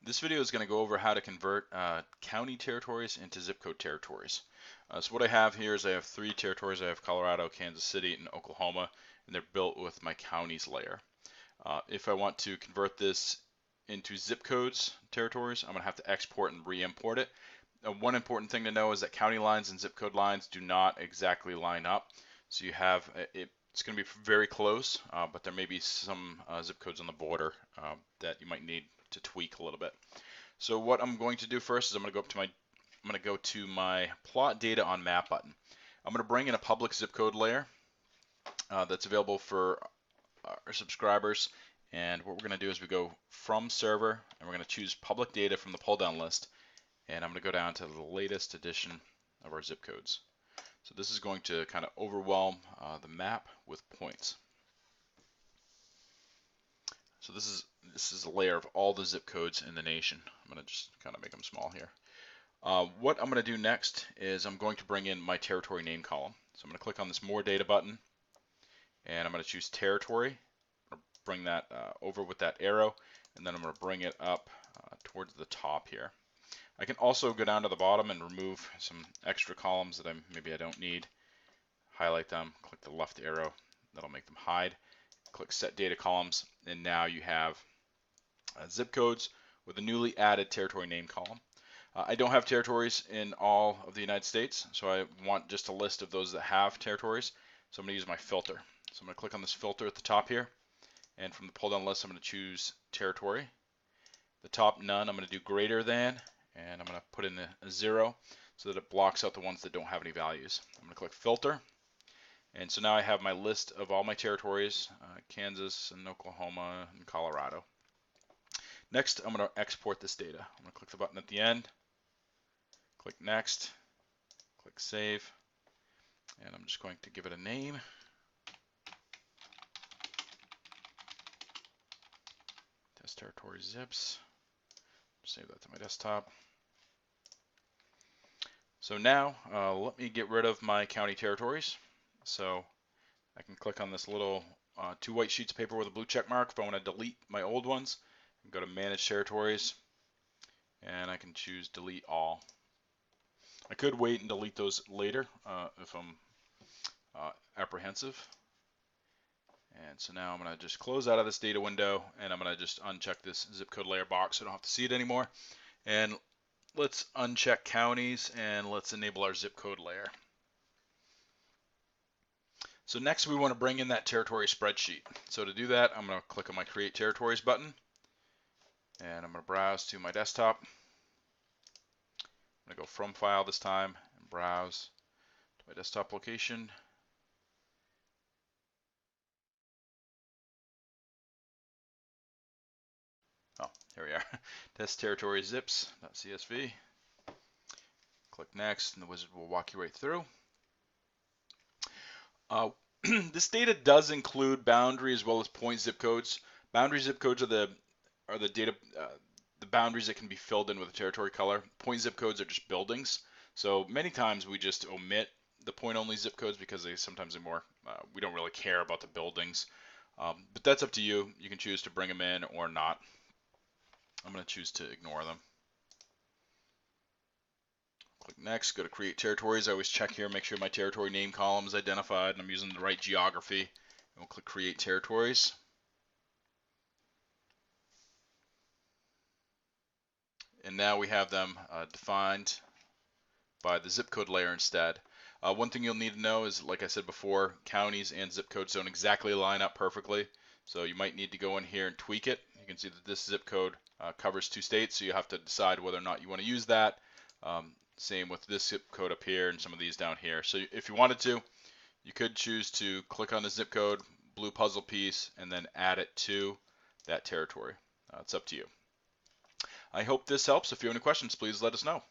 This video is going to go over how to convert county territories into zip code territories. So what I have here is I have three territories. I have Colorado, Kansas City, and Oklahoma, and they're built with my counties layer. If I want to convert this into zip codes territories, I'm going to have to export and re-import it. One important thing to know is that county lines and zip code lines do not exactly line up. So you have it's going to be very close, but there may be some zip codes on the border that you might need to tweak a little bit. So what I'm going to do first is I'm going to go to my plot data on map button. I'm going to bring in a public zip code layer that's available for our subscribers. And what we're going to do is we go from server and we're going to choose public data from the pull down list. And I'm going to go down to the latest edition of our zip codes. So this is going to kind of overwhelm the map with points. So this is a layer of all the zip codes in the nation. I'm going to just kind of make them small here. What I'm going to do next is I'm going to bring in my territory name column. So I'm going to click on this More Data button, and I'm going to choose Territory. I'm going to bring that over with that arrow, and then I'm going to bring it up towards the top here. I can also go down to the bottom and remove some extra columns that maybe I don't need. Highlight them, click the left arrow, that'll make them hide. Click Set Data Columns, and now you have zip codes with a newly added territory name column. I don't have territories in all of the United States, so I want just a list of those that have territories. So I'm going to use my filter. So I'm going to click on this filter at the top here, and from the pull down list I'm going to choose territory. The top none, I'm going to do greater than, and I'm going to put in a 0 so that it blocks out the ones that don't have any values. I'm going to click filter. And so now I have my list of all my territories, Kansas and Oklahoma and Colorado. Next, I'm going to export this data. I'm going to click the button at the end, click Next, click Save, and I'm just going to give it a name. Test territory zips. Save that to my desktop. So now, let me get rid of my county territories. So I can click on this little 2 white sheets of paper with a blue check mark if I want to delete my old ones. Go to Manage Territories, and I can choose Delete All. I could wait and delete those later if I'm apprehensive. And so now I'm going to just close out of this data window, and I'm going to just uncheck this zip code layer box so I don't have to see it anymore. And let's uncheck counties, and let's enable our zip code layer. So next we want to bring in that territory spreadsheet. So to do that, I'm going to click on my Create Territories button, and I'm going to browse to my desktop. I'm going to go from File this time and browse to my desktop location. Oh, here we are. Test territory zips.csv. Click Next, and the wizard will walk you right through. This data does include boundary as well as point zip codes. Boundary zip codes are the data the boundaries that can be filled in with a territory color. Point zip codes are just buildings. So many times we just omit the point only zip codes because they sometimes are more we don't really care about the buildings. But that's up to you. You can choose to bring them in or not. I'm going to choose to ignore them. Click Next, go to Create Territories. I always check here, make sure my territory name column is identified and I'm using the right geography. And we'll click Create Territories. And now we have them defined by the zip code layer instead. One thing you'll need to know is, like I said before, counties and zip codes don't exactly line up perfectly. So you might need to go in here and tweak it. You can see that this zip code covers 2 states, so you have to decide whether or not you want to use that. Same with this zip code up here and some of these down here. So if you wanted to, you could choose to click on the zip code, blue puzzle piece, and then add it to that territory. It's up to you. I hope this helps. If you have any questions, please let us know.